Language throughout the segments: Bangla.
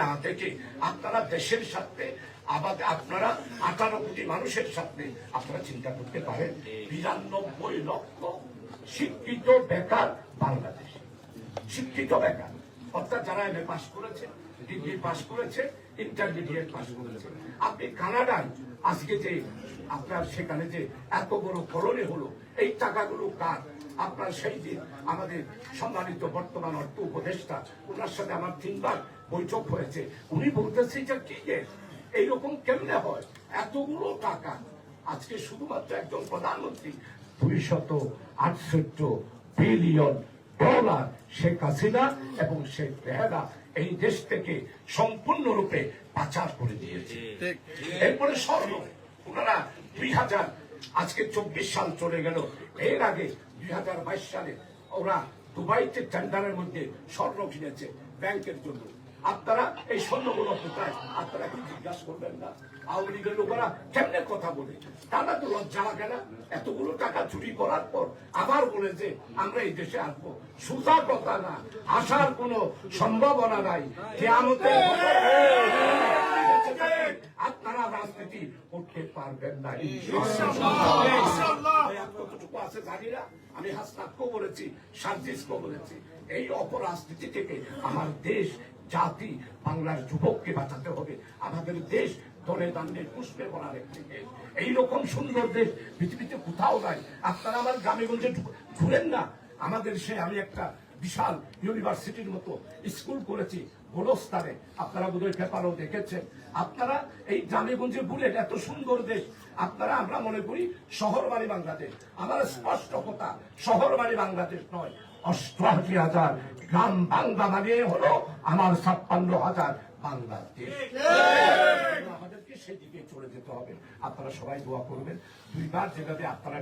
না থেকে আপনারা দেশের সাথে আপনারা 18 কোটি মানুষের সাথে আপনারা চিন্তা করতে পারেন 92 লক্ষ শিক্ষিত বেকার বাংলাদেশ, শিক্ষিত বেকার অর্থাৎ যারা এমএ পাস করেছে, ডিগ্রি পাস করেছে, ইন্টারমিডিয়েট পাস করেছে। আপনি কানাডায় আজকে যে আপনার সেখানে যে এত বড় কলোনি হলো, এই টাকাগুলো কার? আপনার সেই দিন আমাদের সম্মানিত বর্তমান অর্থ উপদেষ্টা, ওনার সাথে আমার 3 বার বৈঠক হয়েছে। উনি বলতেছে যে কি যে এইরকম কেমনে হয়, এতগুলো টাকা আজকে শুধুমাত্র একজন প্রধানমন্ত্রী 268 বিলিয়ন ডলার শেখ হাসিনা এবং শেখ রেহানা এই দেশ থেকে সম্পূর্ণরূপে পাচার করে দিয়েছে। এরপরে স্বর্ণ, ওনারা 2000 আজকে 24 সাল চলে গেল, এর আগে 2022 সালে ওরা দুবাইতে টেন্ডারের মধ্যে স্বর্ণ কিনেছে ব্যাংকের জন্য। আপনারা এই স্বর্ণগুলো কোথায় আপনারা কি জিজ্ঞাসা করবেন না? আওয়ামী লীগের লোকেরা কেমনে কথা বলে, তারা তো লজ্জা লাগে না? এতগুলো টাকা চুরি করার পর আবার বলে যে আমরা এই দেশে আসবো। সোজা কথা না, আসার কোনো সম্ভাবনা নাই। কিয়ামতের আপনারা রাজনীতি করতে পারবেন না কতটুকু আছে জানি না। আমি হাসনাতকেও বলেছি, সার্জিসকেও বলেছি, এই অপরাজনীতি থেকে আমার দেশ, জাতি, বাংলার যুবককে বাঁচাতে হবে। আমাদের দেশ দলে দান্ডে পুষ্পে ভরা একটি দেশ, এইরকম সুন্দর দেশ পৃথিবীতে কোথাও নাই। আপনারা আমার গ্রামে গঞ্জে ঘুরেন না, আমাদের সে আমি একটা বিশাল ইউনিভার্সিটির মতো স্কুল করেছি গোলস্তানে, আপনারা বোধহয় পেপারও দেখেছেন। আপনারা এই গ্রামে গঞ্জে ঘুরেন, এত সুন্দর দেশ। আপনারা আমরা মনে করি শহর বাড়ি বাংলাদেশ, আমার স্পষ্ট কথা, শহর বাড়ি বাংলাদেশ নয়। 88,000 গ্রাম বাংলা মানে হলো আমার 56,000 বাংলাদেশ। আমাদেরকে সেদিকে চলে যেতে হবে। আপনারা সবাই দোয়া করবেন। 2 বার যেভাবে আপনারা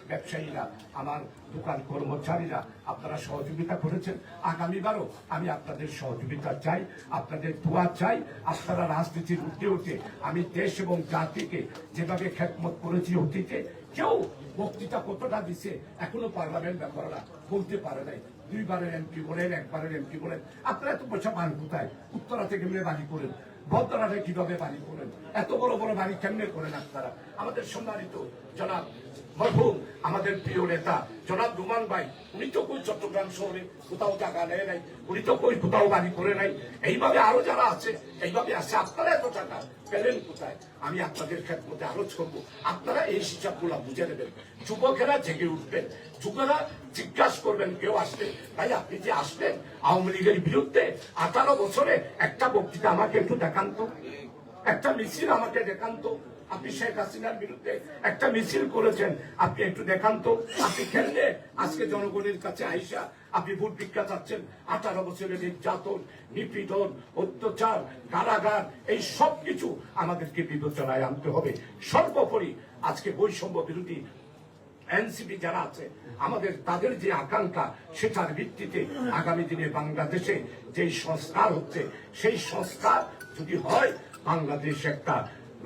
ব্যবসায়ীরা, আমার দোকান কর্মচারীরা আপনারা সহযোগিতা করেছেন, আগামীবারও আমি আপনাদের সহযোগিতা চাই, আপনাদের দোয়া চাই। আপনারা রাজনীতির উঠে উঠে আমি দেশ এবং জাতিকে যেভাবে খেদমত করেছি অতীতে, কেউ বক্তৃতা কতটা দিছে এখনো পার্লামেন্ট মেম্বাররা বলতে পারে নাই। 2 বারের এমপি বলেন, 1 বারের এমপি বলেন, আপনারা এত পয়সা পান কোথায়? উত্তরা থেকে মিলে বাড়ি করেন, বদরাটে কিভাবে বাড়ি করেন, এত বড় বড় বাড়ি কেমনে করেন আপনারা? আমাদের সম্মানিত জনাব মরহুম আমাদের প্রিয় নেতা জনাব রুমান ভাই, উনি তো কই চট্টগ্রাম শহরে কোথাও জায়গা নেয় নাই, উনি তো কই কোথাও বাড়ি করে নাই। এইভাবে আরো যারা আছে এইভাবে আছে। আপনারা এত টাকা পেলেন কোথায়? আমি আপনাদের ক্ষেত্রে আলোচ করবো, আপনারা এই হিসাবগুলো বুঝে নেবেন। যুবকেরা জেগে উঠবেন, যুবকেরা জিজ্ঞাসা করবেন, কেউ আসলে ভাই আপনি যে আসলেন আওয়ামী লীগের বিরুদ্ধে 18 বছরে একটা বক্তৃতা আমাকে একটু দেখান তো, একটা মিছিল আমাকে দেখান তো। আপনি শেখ হাসিনার বিরুদ্ধে একটা মিছিল করেছেন, আপনি একটু দেখান তো। আপনি খেললে আজকে জনগণের কাছে আইসা আপনি ভোট ভিক্ষা চাচ্ছেন। 18 বছরের নির্যাতন, নিপীড়ন, অত্যাচার, কারাগার, এই সব কিছু আমাদেরকে বিবেচনায় আনতে হবে। সর্বোপরি আজকে বৈষম্য বিরোধী এনসিপি যারা আছে আমাদের, তাদের যে আকাঙ্ক্ষা, সেটার ভিত্তিতে আগামী দিনে বাংলাদেশে যে সংস্কার হচ্ছে, সেই সংস্কার যদি হয়, বাংলাদেশ একটা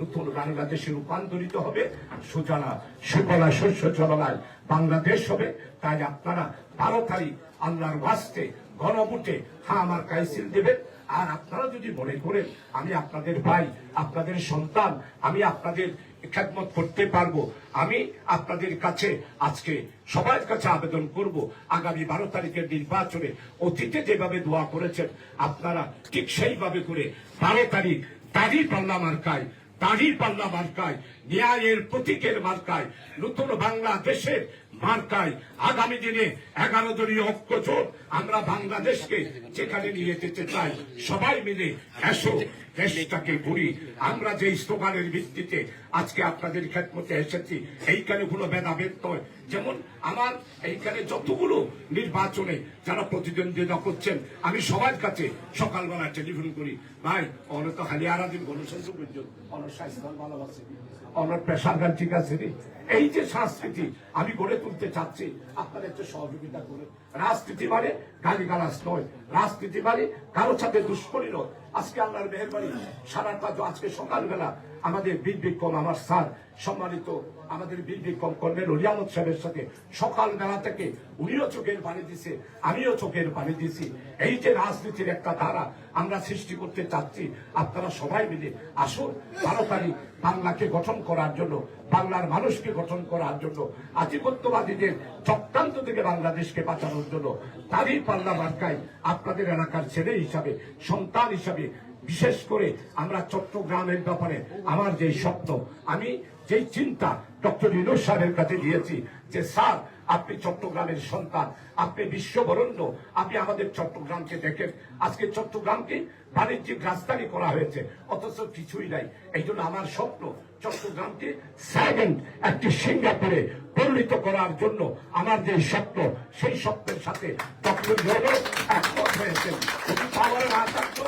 নতুন বাংলাদেশে রূপান্তরিত হবে। সুজলা সুফলা শস্য চলনায় বাংলাদেশ হবে। তাই আপনারা 12 তারিখ আল্লাহর ওয়াস্তে গণভোটে হ্যাঁ আমার কাইসিল দেবেন। আর আপনারা যদি মনে করেন আমি আপনাদের ভাই, আপনাদের সন্তান, আমি আপনাদের খেদমত করতে পারবো, আমি আপনাদের কাছে আজকে সবার কাছে আবেদন করব, আগামী 12 তারিখের নির্বাচনে অতীতে যেভাবে দোয়া করেছেন আপনারা ঠিক সেইভাবে করে 12 তারিখ দাঁড়িপাল্লা মার্কায়, দাঁড়িপাল্লা মার্কায়, ন্যায়ের প্রতীকের মার্কায়, নতুন বাংলাদেশের মার্কায় আগামী দিনে 11 দলীয় ঐক্যজোট আমরা বাংলাদেশকে যেখানে নিয়ে যেতে চাই, সবাই মিলে এসো দেশটাকে গড়ি। আমরা যে স্লোগানের ভিত্তিতে আজকে আপনাদের খেদমতে এসেছি, এইখানে কোনো ভেদাভেদ নয়। যেমন আমার এইখানে যতগুলো নির্বাচনে যারা প্রতিদ্বন্দ্বিতা করছেন, আমি সবার কাছে সকালবেলা টেলিফোন করি, ভাই অনত হালিয়ারা দিন গণতন্ত্র পর্যন্ত অনর স্বাস্থ্য ভালোবাসে, অনর পেশার গান ঠিক আছে রে। এই যে সংস্কৃতি আমি গড়ে তুলতে চাচ্ছি, আপনারা একটু সহযোগিতা করেন। রাজনীতি মানে গালিগালাজ নয়, রাজনীতি মানে কারো সাথে দুষ্করি নয়। আজকে আল্লাহর মেহেরবানি সারাটা আজকে সকালবেলা আমাদের বীর বিক্রম আমার স্যার সম্মানিত আমাদের বিক্রম কর্নেল অলি আহমদ সাহেবের সাথে সকালবেলা থেকে উনিও চোখের পানি দিছে, আমিও চোখের পানি দিছি। এই যে রাজনীতির একটা ধারা আমরা সৃষ্টি করতে চাচ্ছি, আপনারা সবাই মিলে আসুন 12 তারিখ বাংলাকে গঠন করার জন্য, বাংলার মানুষকে গঠন করার জন্য, আধিপত্যবাদীদের চক্রান্ত থেকে বাংলাদেশকে বাঁচানোর জন্য তারই পাল্লা মার্কায় আপনাদের এলাকার ছেলে হিসাবে, সন্তান হিসাবে, বিশেষ করে আমরা চট্টগ্রামের ব্যাপারে আমার যে স্বপ্ন, আমি যেই চিন্তা ডক্টর ইউনূস সাহেবের কাছে দিয়েছি যে স্যার আপনি চট্টগ্রামের সন্তান, আপনি বিশ্ববরেণ্য, আপনি আমাদের চট্টগ্রামকে দেখেন। আজকে চট্টগ্রামকে বাণিজ্যিক রাজধানী করা হয়েছে, অথচ কিছুই নাই। এই জন্য আমার স্বপ্ন চট্টগ্রামকে সেকেন্ড একটি সিঙ্গাপুরে পরিণত করার জন্য আমার যে স্বপ্ন, সেই স্বপ্নের সাথে ডক্টর ইউনূস একমত হয়েছেন। পাওয়ারে না থাকতো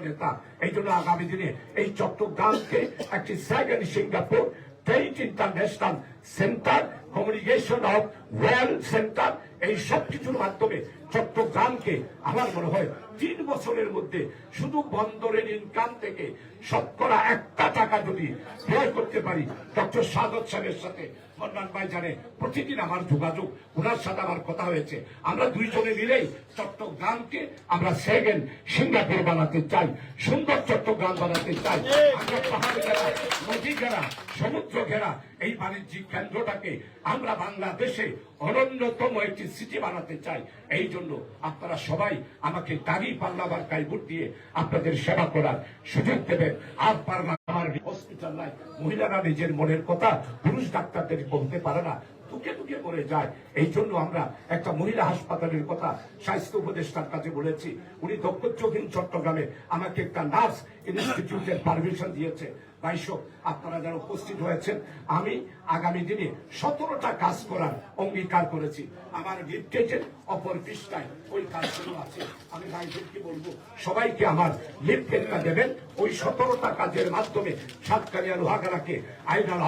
নেতা। এই জন্য আগামী দিনে এই চট্টগ্রামকে একটি second Singapore trade international centre, communication of world centre, এই সব কিছুর মাধ্যমে চট্টগ্রামকে আমার মনে হয় 3 বছরের মধ্যে শুধু বন্দরের ইনকাম থেকে শতকরা 1 টাকা যদি ব্যয় করতে পারি, ডক্টর সাদত সাহেবের সাথে মন্নান ভাই জানে, প্রতিদিন আমার যোগাযোগ, ওনার সাথে আমার কথা হয়েছে। আমরা দুইজনে মিলেই চট্টগ্রামকে আমরা সেকেন্ড সিঙ্গাপুর বানাতে চাই, সুন্দর চট্টগ্রাম বানাতে চাই। আমরা পাহাড় ঘেরা, নদী ঘেরা, সমুদ্র ঘেরা এই বাণিজ্যিক কেন্দ্রটাকে আমরা বাংলাদেশে অনন্যতম একটি সিটি বানাতে চাই। এই জন্য আপনারা সবাই আমাকে দাঁড়ি পাল্লা মার্কায় ভোট দিয়ে আপনাদের সেবা করার সুযোগ দেবেন। আর পারলা আমার হসপিটাল নাই, মহিলারা নিজের মনের কথা পুরুষ ডাক্তারদের বলতে পারে না, দুঃখে দুঃখে মরে যায়। এই জন্য আমরা একটা মহিলা হাসপাতালের কথা স্বাস্থ্য উপদেষ্টার কাছে বলেছি। উনি দক্ষিণ চট্টগ্রামে আমাকে একটা নার্স ইনস্টিটিউটের পারমিশন দিয়েছে। ভাইসব আপনারা যারা উপস্থিত হয়েছেন, আমি আগামী দিনে 17টা কাজ করার অঙ্গীকার করেছি। আমার লিফটেজের অপর পৃষ্ঠায় ওই কাজগুলো আছে। আমি ভাইদেরকে বলবো সবাইকে আমার লিফটেজটা দেবেন। ওই 17টা কাজের মাধ্যমে সাতকানিয়া লোহাগাড়াকে আইডাল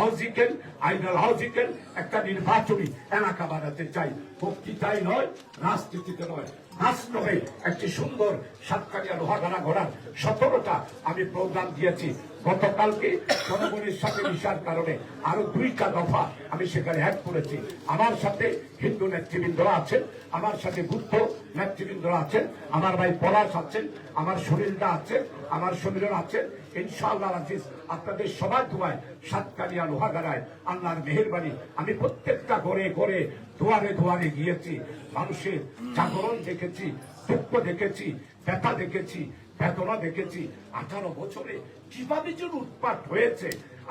হাউজিকের একটা নির্বাচনী এলাকা বানাতে চাই। বক্তৃতায় নয়, রাজনীতিতে নয়, বাস্তবে একটি সুন্দর সাতকানিয়া লোহাগাড়া গড়ার 17টা আমি প্রোগ্রাম দিয়েছি। গতকালকে জনগণের সাথে মিশার কারণে আরো 2টা দফা আমি সেখানে অ্যাড করেছি। আমার সাথে হিন্দু নেতৃবৃন্দরা আছেন, আমার সাথে বুদ্ধ নেতৃবৃন্দরা আছেন, আমার ভাই পলাশ আছেন, আমার সুনীলদা আছেন, আমার সমীরন আছেন। ইনশাআল্লাহ আজিজ আপনাদের সবার দোয়ায় সাতকানিয়া লোহাগাড়ায় আল্লাহর মেহেরবানি আমি প্রত্যেকটা ঘরে ঘরে দুয়ারে দুয়ারে গিয়েছি। মানুষের জাগরণ দেখেছি, দুঃখ দেখেছি, ব্যথা দেখেছি, বেদনা দেখেছি। 18 বছরে কিভাবে যে উৎপাত হয়েছে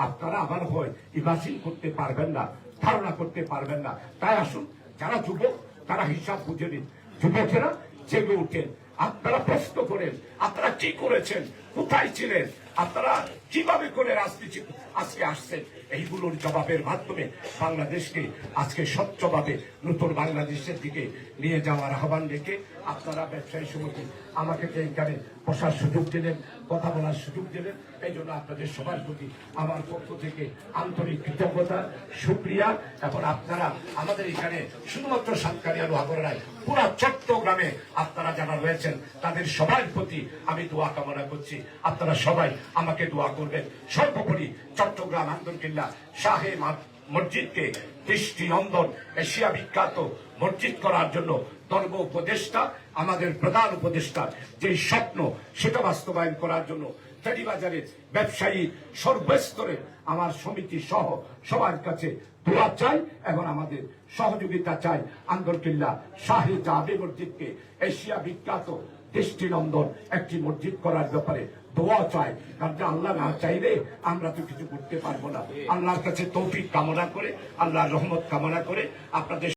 আপনারা আমার হয় ইমাজিন করতে পারবেন না, ধারণা করতে পারবেন না। তাই আসুন, যারা যুবক তারা হিসাব বুঝে নিন, যুবকেরা জেগে উঠেন, আপনারা প্রশ্ন করেন, আপনারা কি করেছেন, কোথায় ছিলেন, আপনারা কিভাবে করে রাজনীতি আজকে আসছেন। এইগুলোর জবাবের মাধ্যমে বাংলাদেশকে আজকে স্বচ্ছভাবে নতুন বাংলাদেশের দিকে নিয়ে যাওয়ার আহ্বান রেখে আপনারা ব্যবসায়ী সমিতি আমাকে এখানে বসার সুযোগ দিলেন, কথা বলার সুযোগ দিলেন। এই জন্য আপনাদের সবার প্রতি আমার পক্ষ থেকে আন্তরিক কৃতজ্ঞতা, শুকরিয়া। এবং আপনারা আমাদের এখানে শুধুমাত্র সাতকানিয়া লোহাগাড়ায় পুরো চট্টগ্রামে আপনারা যারা রয়েছেন তাদের সবার প্রতি আমি দোয়া কামনা করছি। আপনারা সবাই আমাকে দোয়া করবেন। সর্বোপরি চট্টগ্রাম আন্দরকিল্লা শাহে মসজিদকে দৃষ্টিনন্দন এশিয়া বিখ্যাত মসজিদ করার জন্য ধর্ম উপদেষ্টা, আমাদের প্রধান উপদেষ্টা যে স্বপ্ন সেটা বাস্তবায়ন করার জন্য টেরিবাজারের ব্যবসায়ী সর্বস্তরে আমার সমিতি সহ সবার কাছে দোয়া চাই এবং আমাদের সহযোগিতা চাই। আন্দরকিল্লা শাহে জামে মসজিদকে এশিয়া বিখ্যাত দৃষ্টিনন্দন একটি মসজিদ করার ব্যাপারে দোয়া চাই। কারণ আল্লাহ না চাইলে আমরা তো কিছু করতে পারবো না। আল্লাহর কাছে তৌফিক কামনা করে, আল্লাহর রহমত কামনা করে আপনাদের